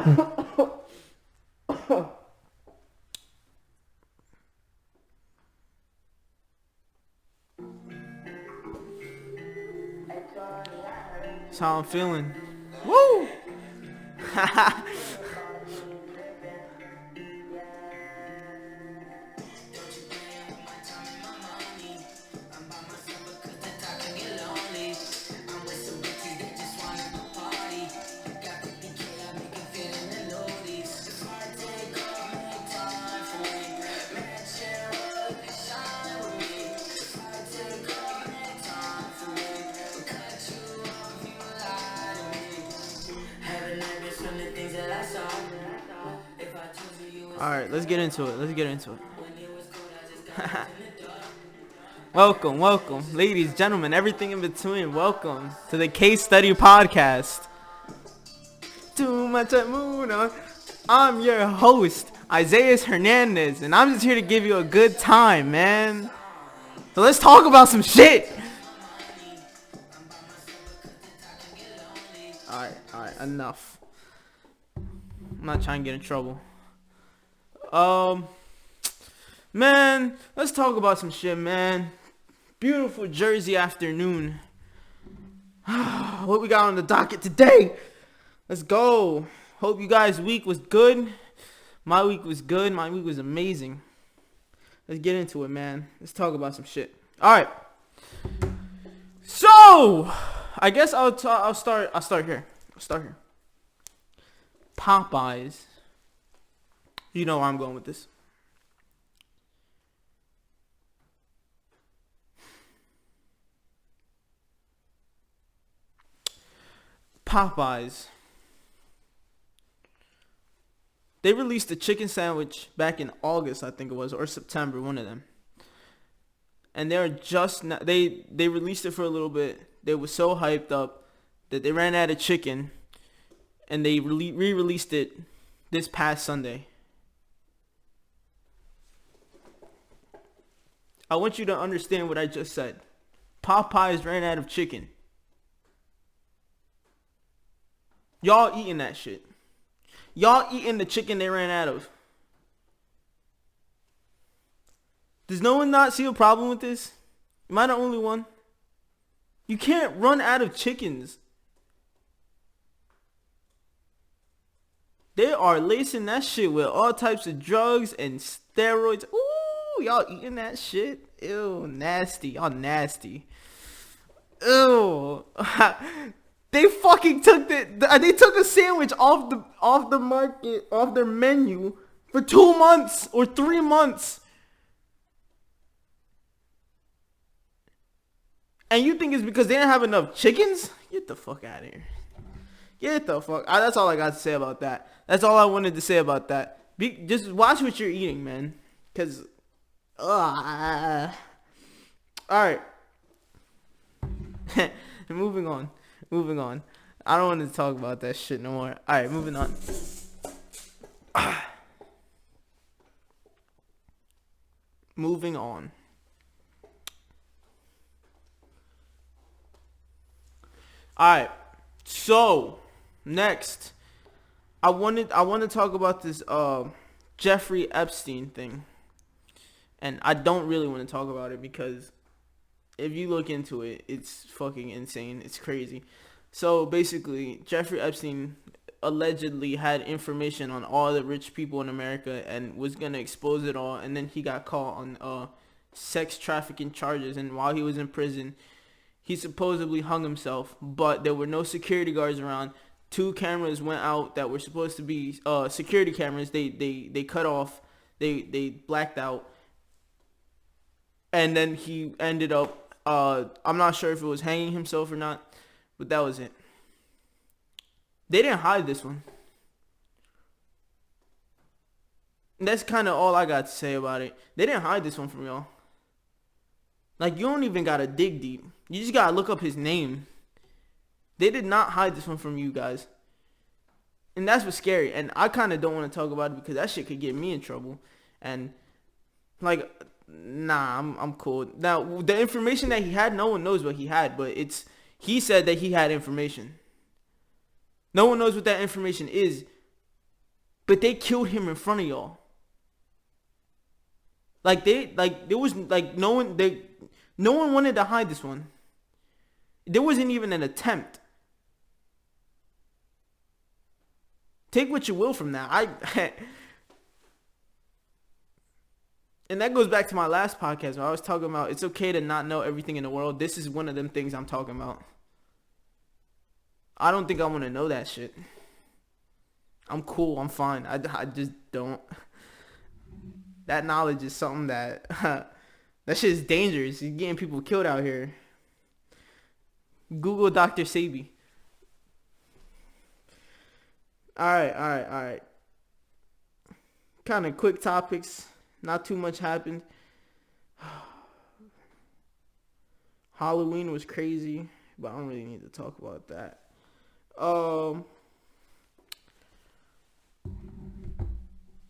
That's how I'm feeling. Woo! Alright, let's get into it. Let's get into it. Welcome, ladies, gentlemen, everything in between. Welcome to the Case Study Podcast. Too much moon on. I'm your host, Isaias Hernandez, and I'm just here to give you a good time, man. So let's talk about some shit. Alright, enough. I'm not trying to get in trouble. Man, let's talk about some shit, man. Beautiful Jersey afternoon. What we got on the docket today? Let's go. Hope you guys' week was good. My week was good. My week was amazing. Let's get into it, man. Let's talk about some shit. All right. So, I guess I'll start here. Popeyes. You know where I'm going with this. Popeyes. They released a chicken sandwich back in August, I think it was, or September, one of them. And they're just not, they released it for a little bit. They were so hyped up that they ran out of chicken, and they re-released it this past Sunday. I want you to understand what I just said. Popeyes ran out of chicken. Y'all eating that shit. Y'all eating the chicken they ran out of. Does no one not see a problem with this? Am I the only one? You can't run out of chickens. They are lacing that shit with all types of drugs and steroids. Ooh, y'all eating that shit? Ew, nasty. Y'all nasty. Ew. They fucking took they took a sandwich off the market, off their menu for 2 months or 3 months. And you think it's because they didn't have enough chickens? Get the fuck out of here. Get the fuck. That's all I got to say about that. That's all I wanted to say about that. Just watch what you're eating, man. Cause, all right. Moving on. I don't want to talk about that shit no more. All right, moving on. Moving on. All right. So, next, I want to talk about this Jeffrey Epstein thing. And I don't really want to talk about it because if you look into it, it's fucking insane. It's crazy. So basically, Jeffrey Epstein allegedly had information on all the rich people in America and was going to expose it all. And then he got caught on sex trafficking charges. And while he was in prison, he supposedly hung himself. But there were no security guards around. 2 cameras went out that were supposed to be security cameras. They cut off. They blacked out. And then he ended up, I'm not sure if it was hanging himself or not. But that was it. They didn't hide this one. And that's kind of all I got to say about it. They didn't hide this one from y'all. Like, you don't even got to dig deep. You just got to look up his name. They did not hide this one from you guys. And that's what's scary. And I kind of don't want to talk about it because that shit could get me in trouble. And, like, nah, I'm cool. Now, the information that he had, no one knows what he had. But he said that he had information. No one knows what that information is. but they killed him in front of y'all. Like there was like no one wanted to hide this one. There wasn't even an attempt. Take what you will from that. And that goes back to my last podcast where I was talking about it's okay to not know everything in the world. This is one of them things I'm talking about. I don't think I want to know that shit. I'm cool. I'm fine. I just don't. That knowledge is something that that shit is dangerous. You're getting people killed out here. Google Dr. Sabi. All right. Kind of quick topics. Not too much happened. Halloween was crazy, but I don't really need to talk about that.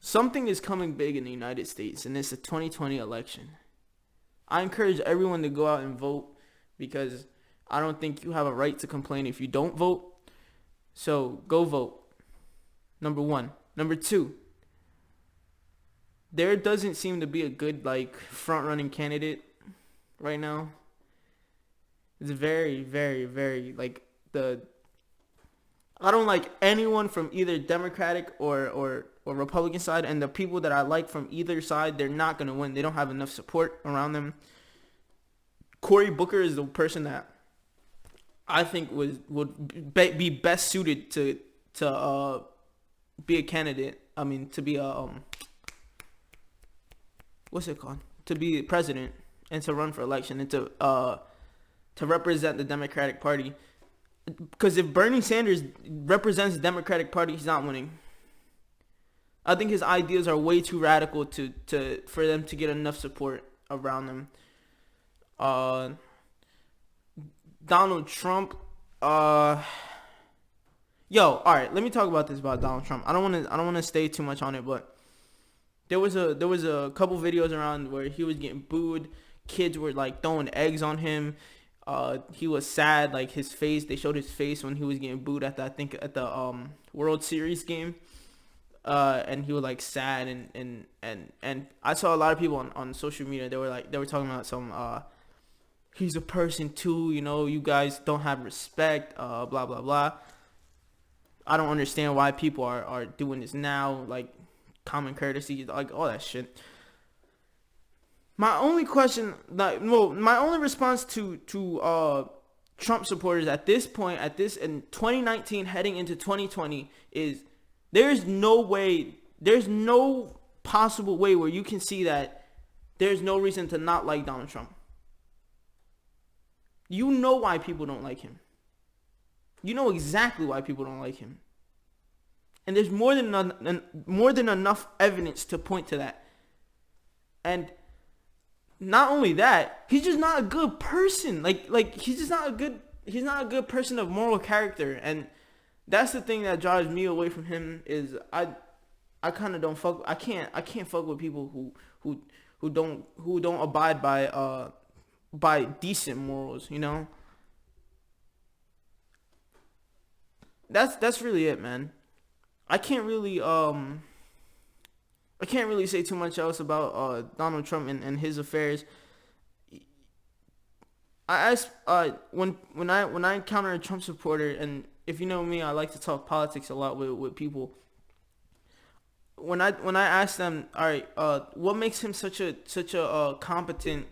Something is coming big in the United States, and it's the 2020 election. I encourage everyone to go out and vote because I don't think you have a right to complain if you don't vote. So go vote. Number one. Number two. There doesn't seem to be a good front-running candidate right now. It's very, very, very I don't like anyone from either Democratic or Republican side, and the people that I like from either side, they're not going to win. They don't have enough support around them. Cory Booker is the person that I think would be best suited to be a candidate. I mean, to be a what's it called? To be president and to run for election and to represent the Democratic Party. Because if Bernie Sanders represents the Democratic Party, he's not winning. I think his ideas are way too radical for them to get enough support around them. Donald Trump. All right. Let me talk about this about Donald Trump. I don't want to stay too much on it, but there was a couple videos around where he was getting booed. Kids were throwing eggs on him. He was sad, his face. They showed his face when he was getting booed at the World Series game. And he was sad and I saw a lot of people on social media. They were talking about some he's a person too, you guys don't have respect, blah blah blah. I don't understand why people are doing this now, common courtesy, all that shit. My only question, my only response to Trump supporters at this point, in 2019 heading into 2020 is there's no possible way where you can see that there's no reason to not like Donald Trump. You know why people don't like him. You know exactly why people don't like him. And there's more than enough evidence to point to that. And not only that, he's just not a good person. He's not a good person of moral character. And that's the thing that drives me away from him is I kind of don't fuck. I can't fuck with people who don't abide by decent morals. That's really it, man. I can't really say too much else about Donald Trump and his affairs. I asked when I encounter a Trump supporter, and if you know me, I like to talk politics a lot with people. When I ask them, all right, what makes him such a competent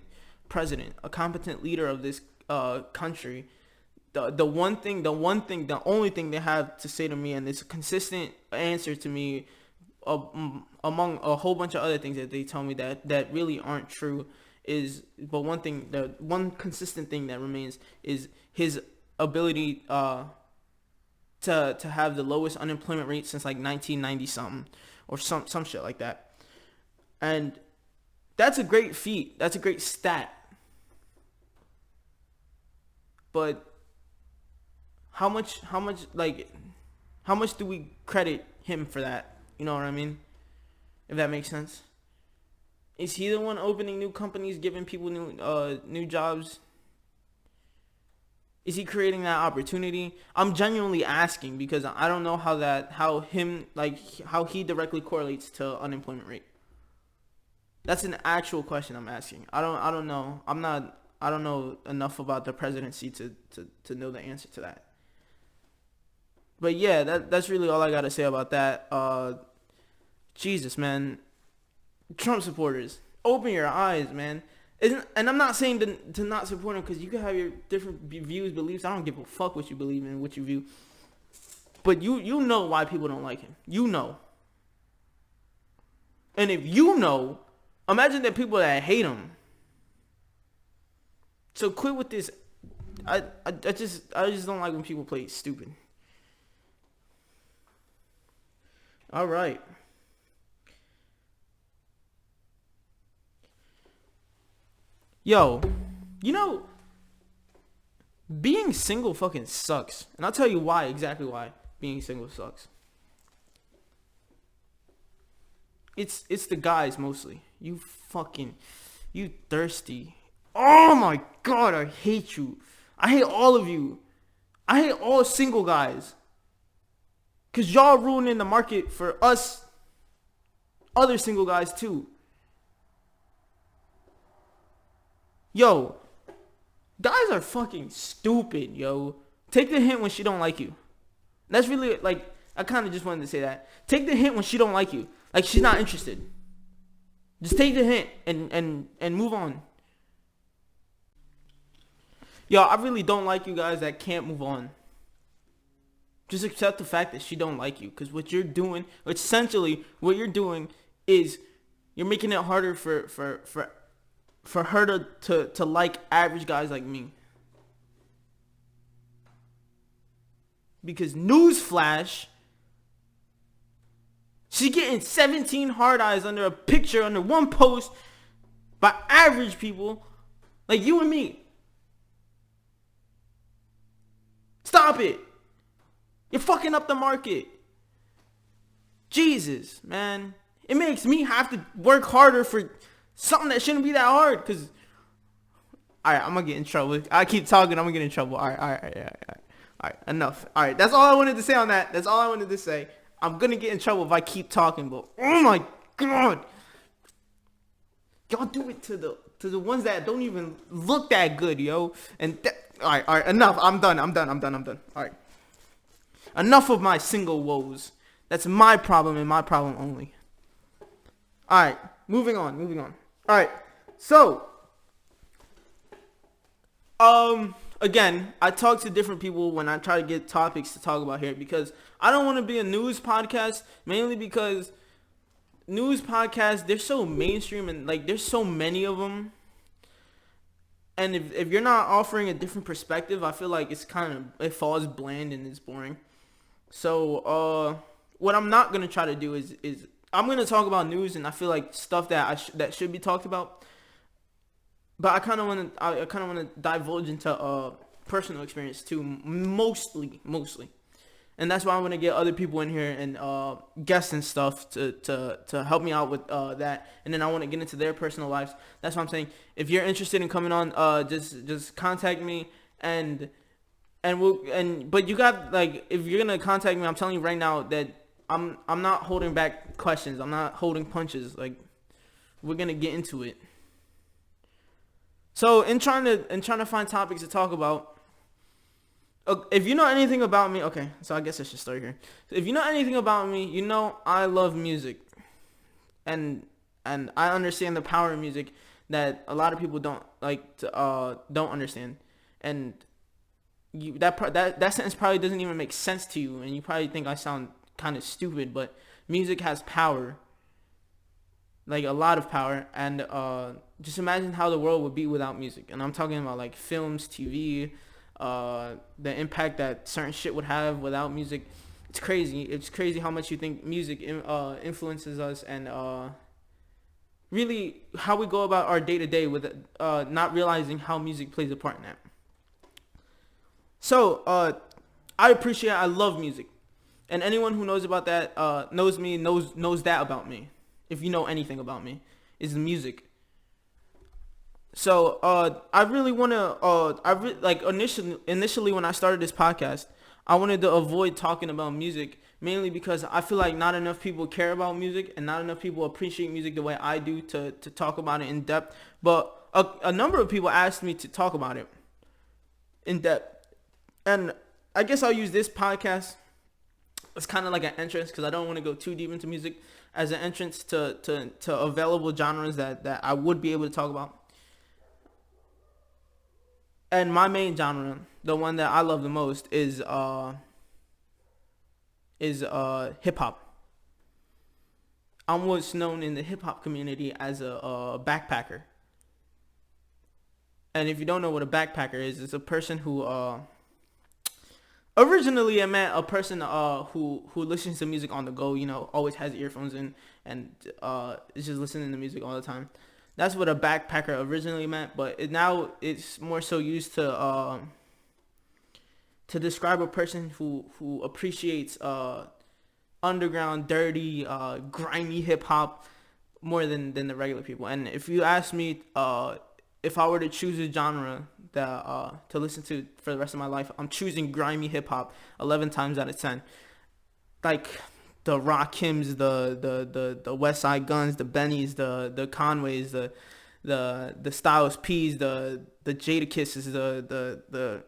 president, a competent leader of this country? The only thing they have to say to me, and it's a consistent answer to me, among a whole bunch of other things that they tell me that really aren't true, but the one consistent thing that remains is his ability to have the lowest unemployment rate since 1990 something or some shit like that. And that's a great feat. That's a great stat. But how much do we credit him for that? You know what I mean? If that makes sense. Is he the one opening new companies, giving people new jobs? Is he creating that opportunity? I'm genuinely asking because I don't know how he directly correlates to unemployment rate. That's an actual question I'm asking. I don't know. I don't know enough about the presidency to know the answer to that. But yeah, that's really all I gotta say about that. Jesus, man. Trump supporters, open your eyes, man. And I'm not saying to not support him, because you can have your different views, beliefs. I don't give a fuck what you believe in, what you view. But you know why people don't like him. You know. And if you know, imagine the people that hate him. So quit with this. I just don't like when people play stupid. All right. Yo, being single fucking sucks. And I'll tell you why, exactly why being single sucks. It's the guys mostly. You thirsty. Oh my God, I hate you. I hate all of you. I hate all single guys. Because y'all ruining the market for us other single guys too. Yo, guys are fucking stupid, yo. Take the hint when she don't like you. That's really, like, I kind of just wanted to say that. Take the hint when she don't like you. Like, she's not interested. Just take the hint and move on. Yo, I really don't like you guys that can't move on. Just accept the fact that she don't like you. Because what you're doing, essentially, what you're doing is you're making it harder for her to like average guys like me. Because newsflash, she's getting 17 hard eyes under a picture, under one post, by average people like you and me. Stop it. You're fucking up the market. Jesus, man. It makes me have to work harder for something that shouldn't be that hard. Because, alright, I'm going to get in trouble. I keep talking, I'm going to get in trouble. Alright, enough. Alright, that's all I wanted to say on that. That's all I wanted to say. I'm going to get in trouble if I keep talking, but oh my God. Y'all do it to the ones that don't even look that good, yo. And alright, enough. I'm done. Alright. Enough of my single woes. That's my problem and my problem only. Alright, moving on. Alright, so again, I talk to different people when I try to get topics to talk about here, because I don't want to be a news podcast, mainly because news podcasts, they're so mainstream and like there's so many of them. And if you're not offering a different perspective, I feel like it falls bland and it's boring. So what I'm not going to try to do is I'm going to talk about news, and I feel like stuff that should be talked about. But I kind of want to divulge into personal experience too, mostly. And that's why I'm going to get other people in here and guests and stuff to help me out with that. And then I want to get into their personal lives. That's what I'm saying. If you're interested in coming on, just contact me, but you got, like, if you're going to contact me, I'm telling you right now that I'm not holding back questions. I'm not holding punches. Like, we're going to get into it. So in trying to find topics to talk about, if you know anything about me, okay, so I guess I should start here. If you know anything about me, you know I love music, and I understand the power of music that a lot of people don't understand, and that sentence probably doesn't even make sense to you, and you probably think I sound kind of stupid, but music has power, like a lot of power, and just imagine how the world would be without music. And I'm talking about like films, TV. The impact that certain shit would have without music. It's crazy. It's crazy how much you think music influences us, and really how we go about our day-to-day with not realizing how music plays a part in that. So I love music, and anyone who knows about that knows that about me. If you know anything about me, is music. So I really want to like initially when I started this podcast, I wanted to avoid talking about music mainly because I feel like not enough people care about music and not enough people appreciate music the way I do to talk about it in depth. But a number of people asked me to talk about it in depth, and I guess I'll use this podcast as kind of like an entrance because I don't want to go too deep into music, as an entrance to available genres that I would be able to talk about. And my main genre, the one that I love the most, is hip hop. I'm what's known in the hip hop community as a backpacker. And if you don't know what a backpacker is, it's a person who originally it meant a person who listens to music on the go. You know, always has earphones in and is just listening to music all the time. That's what a backpacker originally meant, but now it's more so used to describe a person who appreciates underground, dirty, grimy hip hop more than the regular people. And if you ask me, if I were to choose a genre that to listen to for the rest of my life, I'm choosing grimy hip hop 11 times out of 10. Like the Rakims, the West Side Guns, the Bennies, the Conways, the Styles P's, the Jadakisses, the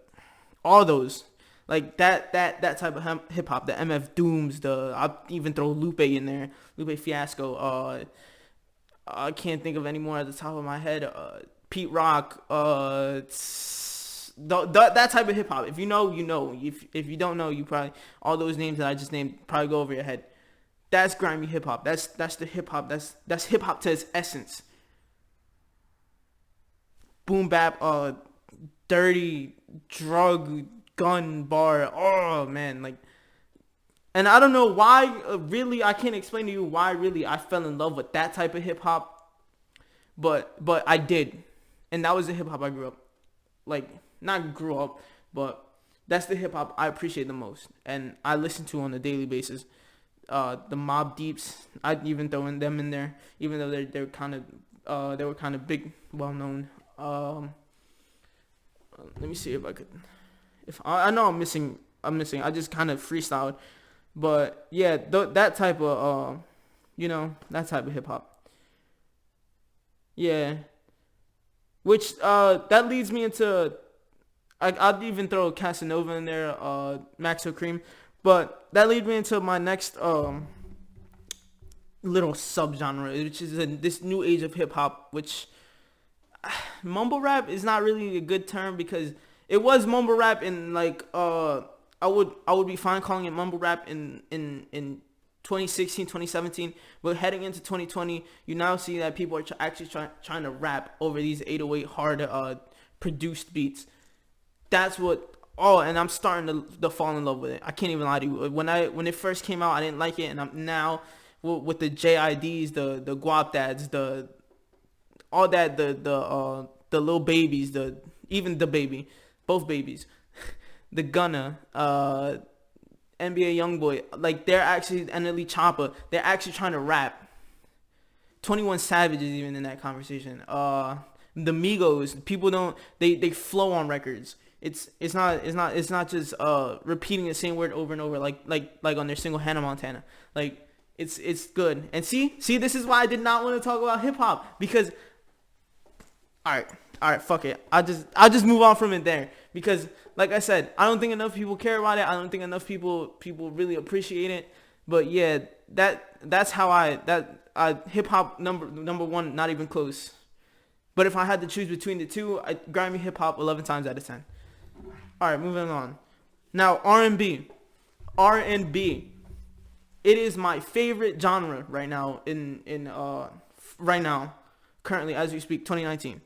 all those. Like that type of hip hop, the MF Dooms, I'll even throw Lupe in there, Lupe Fiasco. I can't think of any more at the top of my head. Pete Rock, that type of hip hop. If you know, you know. If you don't know, you probably, all those names that I just named probably go over your head. That's grimy hip hop. That's the hip hop. That's hip hop to its essence. Boom bap, dirty, drug, gun, bar. Oh man, like, and I don't know why. Really, I can't explain to you why. Really, I fell in love with that type of hip hop, but I did, and that was the hip hop I grew up, like, not grew up, but that's the hip hop I appreciate the most, and I listen to on a daily basis. The Mob Deeps, I'd even throw in them in there, even though they're kind of they were kind of big, well known. Let me see if I could. If I know I'm missing. I just kind of freestyled, but yeah, that type of that type of hip hop. Yeah, which that leads me into. I'd even throw Casanova in there, Maxo Cream, but that leads me into my next little subgenre, which is this new age of hip hop, which mumble rap is not really a good term because it was mumble rap in like I would be fine calling it mumble rap in 2016, 2017, but heading into 2020, you now see that people are actually trying to rap over these 808 hard produced beats. That's what. Oh, and I'm starting to fall in love with it. I can't even lie to you. When it first came out, I didn't like it, and I'm now with the JIDs, the Guap Dads, all that, the little babies, even the baby, both babies, the Gunna, NBA YoungBoy, like they're actually, and Elite Choppa, they're actually trying to rap. 21 Savage is even in that conversation. The Migos, people don't, they flow on records. It's not just repeating the same word over and over like on their single Hannah Montana. Like it's good. And see this is why I did not want to talk about hip hop, because all right, fuck it. I'll just move on from it there, because like I said, I don't think enough people care about it. I don't think enough people really appreciate it. But yeah, that's how hip hop number one, not even close. But if I had to choose between the two, grimy hip hop 11 times out of 10. All right, moving on. Now R&B. It is my favorite genre right now right now, currently as we speak, 2019.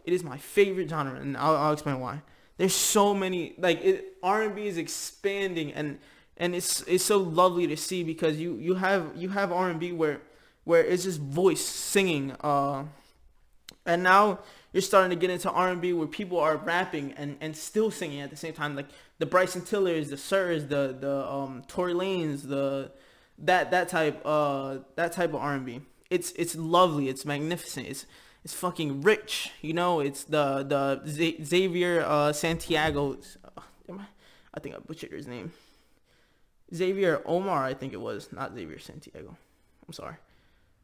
It is my favorite genre, and I'll explain why. There's so many, like, R&B is expanding, and it's so lovely to see, because you have R&B where it's just voice singing, and now you're starting to get into R&B where people are rapping and still singing at the same time, like the Bryson Tillers, the Sirs, the Tory Lanez, that type of R&B. It's lovely, it's magnificent, is fucking rich. You know, it's the Xavier Santiago. I think I butchered his name. Xavier Omar, I think it was, not Xavier Santiago. I'm sorry.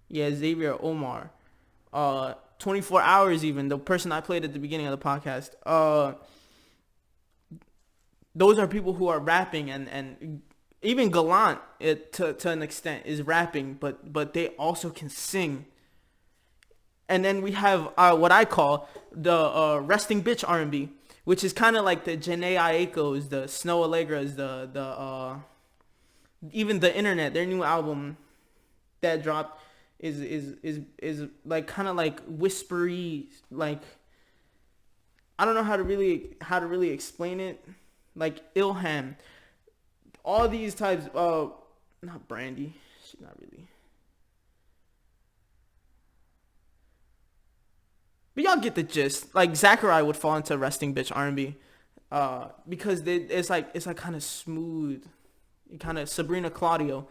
Yeah, Xavier Omar. 24 hours even, the person I played at the beginning of the podcast. Those are people who are rapping, and even Gallant, to an extent, is rapping, but they also can sing. And then we have what I call the resting bitch R&B, which is kind of like the Jhené Aiko's, the Snow Allegras, the even the Internet, their new album that dropped is like kind of like whispery, like I don't know how to really explain it, like Ilham, all these types of not Brandy, she's not really. But y'all get the gist. Like Zachariah would fall into resting bitch R&B, because it's like kind of smooth, kind of Sabrina Claudio.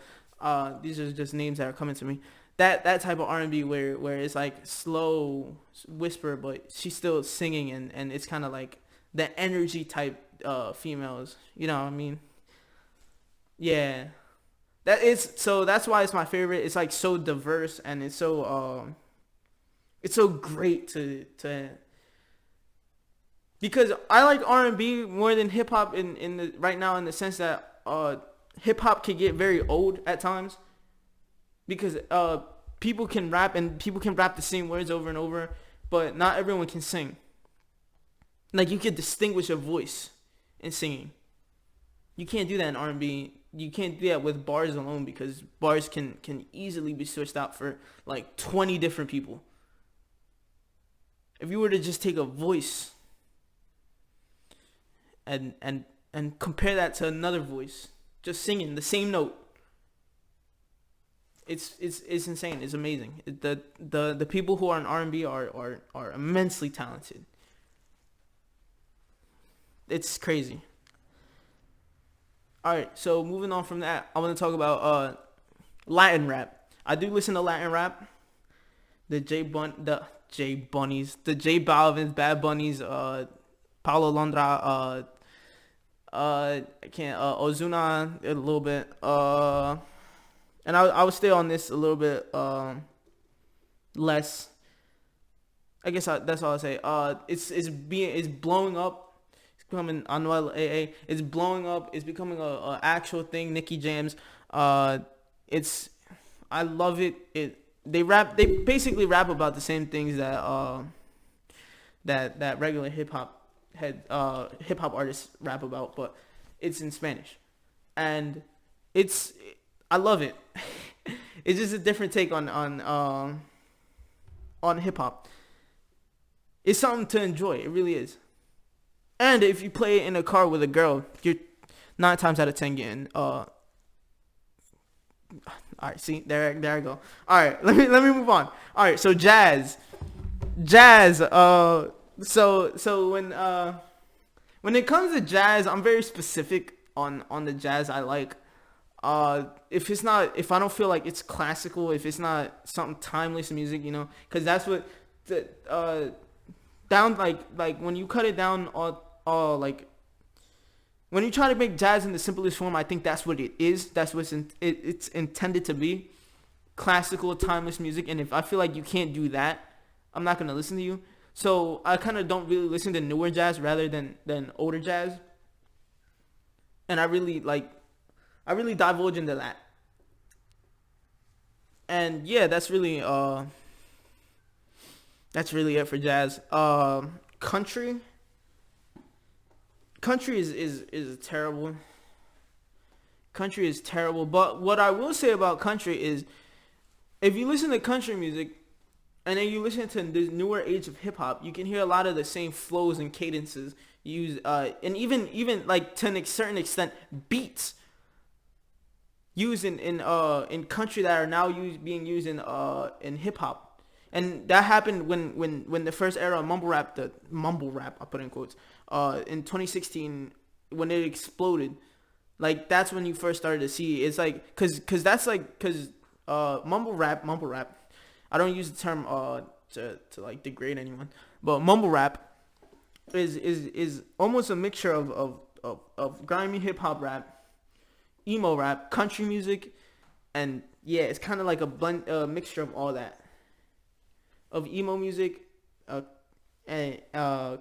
These are just names that are coming to me. That type of R&B where it's like slow whisper, but she's still singing, and it's kind of like the energy type females. You know what I mean? Yeah, that's why it's my favorite. It's like so diverse, and it's so great to because I like R&B more than hip hop in the right now, in the sense that hip hop can get very old at times, because people can rap, and people can rap the same words over and over, but not everyone can sing. Like, you can distinguish a voice in singing. You can't do that in R&B. You can't do that with bars alone, because bars can easily be switched out for like 20 different people. If you were to just take a voice and compare that to another voice, just singing the same note, it's insane. It's amazing. The people who are in R&B are immensely talented. It's crazy. All right, so moving on from that, I want to talk about Latin rap. I do listen to Latin rap. The J Bunnies, the J Balvin's, Bad Bunnies, Paulo Londra, I can't, Ozuna a little bit, and I would stay on this a little bit less. I guess that's all I say. It's blowing up. It's becoming Anuel AA. It's blowing up. It's becoming a actual thing. Nicky Jams. I love it. They basically rap about the same things that regular hip hop artists rap about, but it's in Spanish, and I love it. It's just a different take on hip hop. It's something to enjoy. It really is. And if you play it in a car with a girl, you're 9 times out of 10 getting all right, see, there I go. All right, let me move on. All right, so jazz. So when it comes to jazz, I'm very specific on the jazz I like. If I don't feel like it's classical, if it's not something timeless music, you know, because that's what down like when you cut it down all like. When you try to make jazz in the simplest form, I think that's what it is. That's what it's intended to be. Classical, timeless music. And if I feel like you can't do that, I'm not going to listen to you. So I kind of don't really listen to newer jazz rather than older jazz. And I really divulge into that. And yeah, that's really it for jazz. Country is terrible. Country is terrible. But what I will say about country is, if you listen to country music and then you listen to the newer age of hip hop, you can hear a lot of the same flows and cadences used, and even like to a certain extent beats used in country that are now being used in hip hop. And that happened when the first era of mumble rap, I put in quotes, in 2016, when it exploded. Like, that's when you first started to see, it's like, cause mumble rap, I don't use the term to like degrade anyone, but mumble rap is almost a mixture of grimy hip hop rap, emo rap, country music, and yeah, it's kind of like a blend, mixture of all that, of emo music, and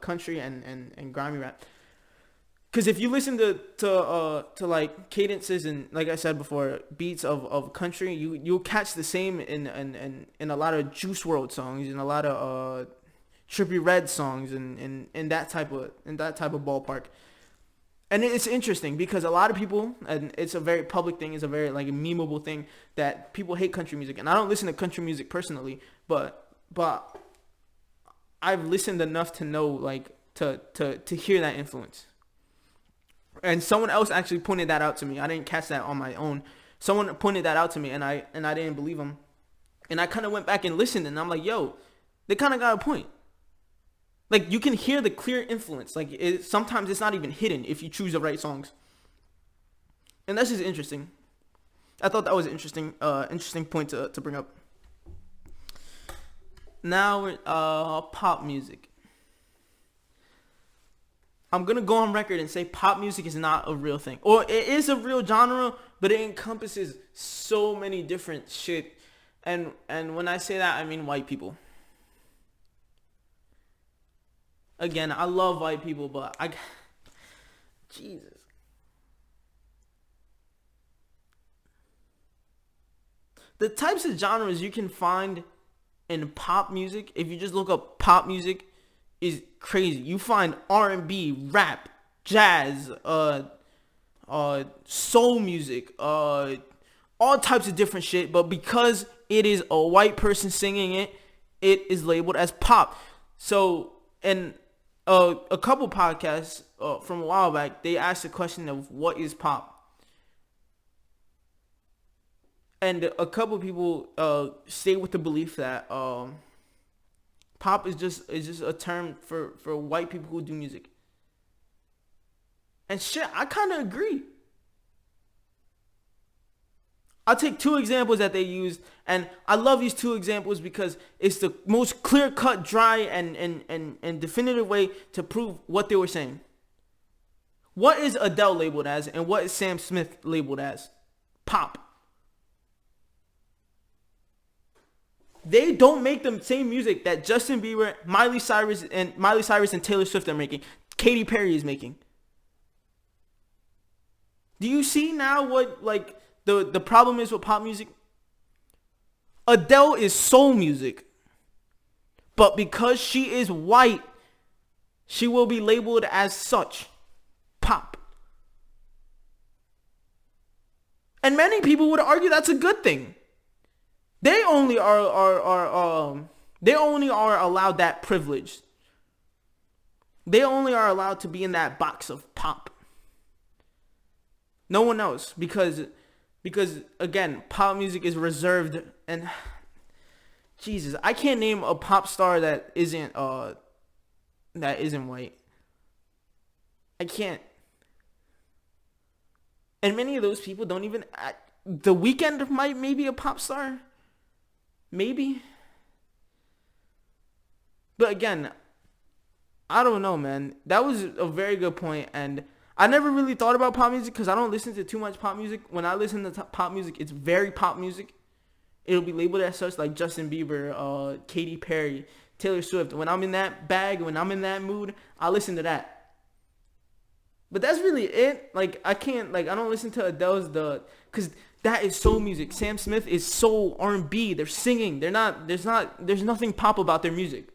country and grimy rap. Because if you listen to like cadences and, like I said before, beats of country, you'll catch the same in a lot of Juice World songs, and a lot of Trippie Redd songs, and in that type of ballpark. And it's interesting because a lot of people, and it's a very public thing, it's a very like a memeable thing, that people hate country music. And I don't listen to country music personally, but I've listened enough to know, like, to hear that influence. And someone else actually pointed that out to me. I didn't catch that on my own. Someone pointed that out to me, and I didn't believe him. And I kind of went back and listened, and I'm like, yo, they kind of got a point. Like, you can hear the clear influence. Like, sometimes it's not even hidden if you choose the right songs. And that's just interesting. I thought that was an interesting point to bring up. Now, pop music. I'm going to go on record and say pop music is not a real thing. Or it is a real genre, but it encompasses so many different shit. And when I say that, I mean white people. Again, I love white people, but Jesus. The types of genres you can find in pop music, if you just look up pop music, is crazy. You find R&B, rap, jazz, soul music, all types of different shit. But because it is a white person singing it, it is labeled as pop. So, and a couple podcasts from a while back, they asked the question of what is pop. And a couple people stay with the belief that pop is just a term for white people who do music. And shit, I kind of agree. I'll take two examples that they used, and I love these two examples because it's the most clear-cut, dry, and definitive way to prove what they were saying. What is Adele labeled as, and what is Sam Smith labeled as? Pop. They don't make the same music that Justin Bieber, Miley Cyrus and Taylor Swift are making. Katy Perry is making. Do you see now what like the problem is with pop music? Adele is soul music. But because she is white, she will be labeled as such. Pop. And many people would argue that's a good thing. They only are allowed that privilege. They only are allowed to be in that box of pop. No one else, because again, pop music is reserved, and Jesus, I can't name a pop star that isn't white. I can't. And many of those people don't even. The Weeknd might maybe a pop star. Maybe. But again, I don't know, man. That was a very good point, and I never really thought about pop music because I don't listen to too much pop music. When I listen to pop music, it's very pop music. It'll be labeled as such, like Justin Bieber, Katy Perry, Taylor Swift. When I'm in that bag, when I'm in that mood, I listen to that. But that's really it. Like, I don't listen to Adele's because that is soul music. Sam Smith is soul R&B. They're singing. There's nothing pop about their music.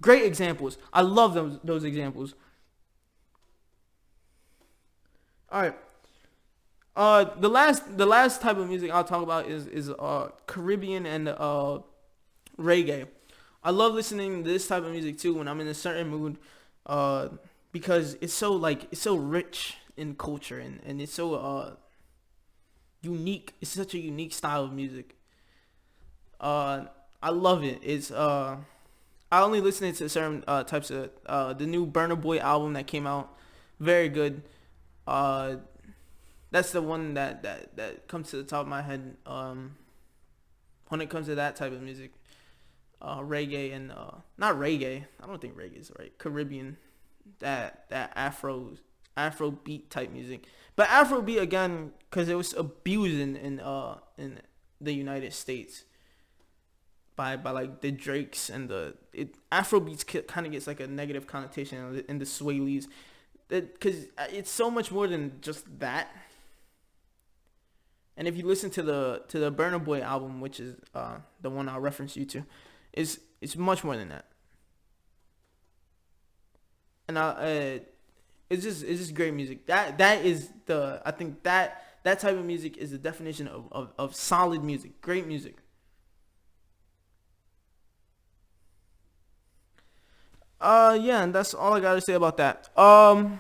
Great examples. I love those examples. All right. The last type of music I'll talk about is Caribbean and reggae. I love listening to this type of music too when I'm in a certain mood, because it's so rich in culture and it's so unique. It's such a unique style of music. I love it. It's I only listen to certain types of the new Burna Boy album that came out. Very good. That's the one that comes to the top of my head. when it comes to that type of music. Reggae and not reggae. I don't think reggae is right. Caribbean, that Afro beat type music. But Afro beat again, because it was abused in the United States by like the Drakes and Afro beats kind of gets like a negative connotation in the Swahilis, because it's so much more than just that. And if you listen to the Burna Boy album, which is the one I'll reference you to, it's much more than that. And it's just great music. That is I think that type of music is the definition of solid music, great music. Yeah, and that's all I gotta say about that. I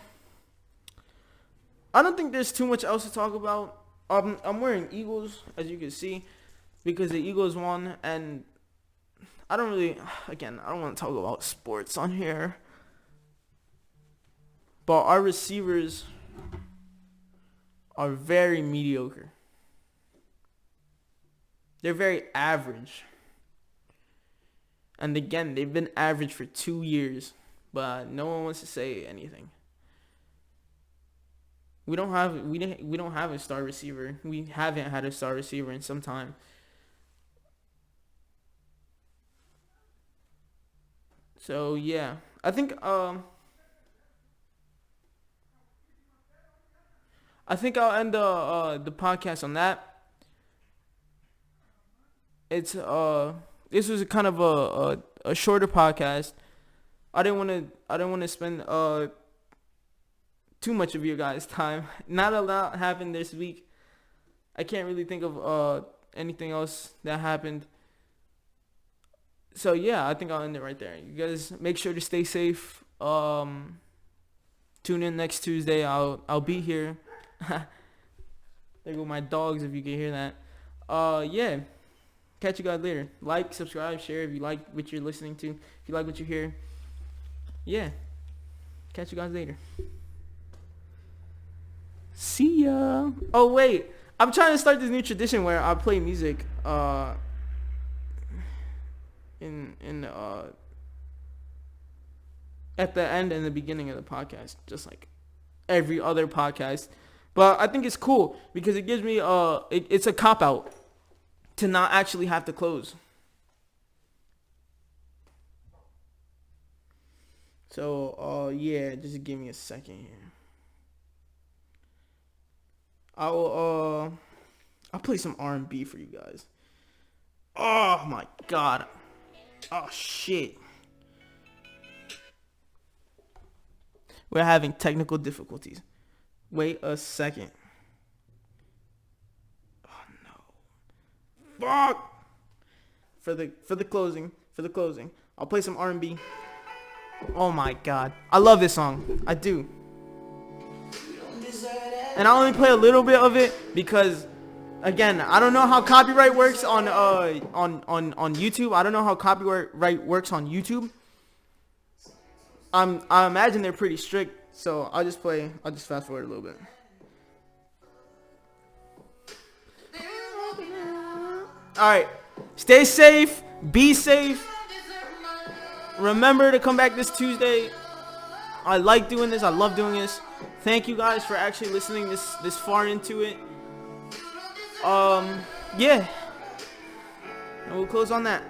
don't think there's too much else to talk about. I'm wearing Eagles, as you can see, because the Eagles won, and I don't want to talk about sports on here, but our receivers are very mediocre. They're very average. And again, they've been average for 2 years, but no one wants to say anything. We don't have a star receiver. We haven't had a star receiver in some time. So yeah, I think I'll end the podcast on that. It's this was kind of a shorter podcast. I didn't want to spend too much of your guys' time. Not a lot happened this week. I can't really think of anything else that happened. So yeah, I think I'll end it right there. You guys make sure to stay safe. Tune in next Tuesday. I'll be here. There go my dogs, if you can hear that. Yeah. Catch you guys later. Like, subscribe, share if you like what you're listening to. If you like what you hear. Yeah. Catch you guys later. See ya. Oh wait, I'm trying to start this new tradition where I play music in at the end and the beginning of the podcast, just like every other podcast. But I think it's cool because it gives me it's a cop out to not actually have to close. So yeah, just give me a second here. I'll play some R&B for you guys. Oh my god. Oh shit. We're having technical difficulties. Wait a second. Oh no. Fuck. For the closing, I'll play some R&B. Oh my god. I love this song. I do. And I only play a little bit of it because, again, I don't know how copyright works on YouTube. I don't know how copyright works on YouTube. I imagine they're pretty strict, so I'll just fast forward a little bit. All right, stay safe, be safe. Remember to come back this Tuesday. I like doing this. I love doing this. Thank you guys for actually listening this far into it. Yeah. And we'll close on that.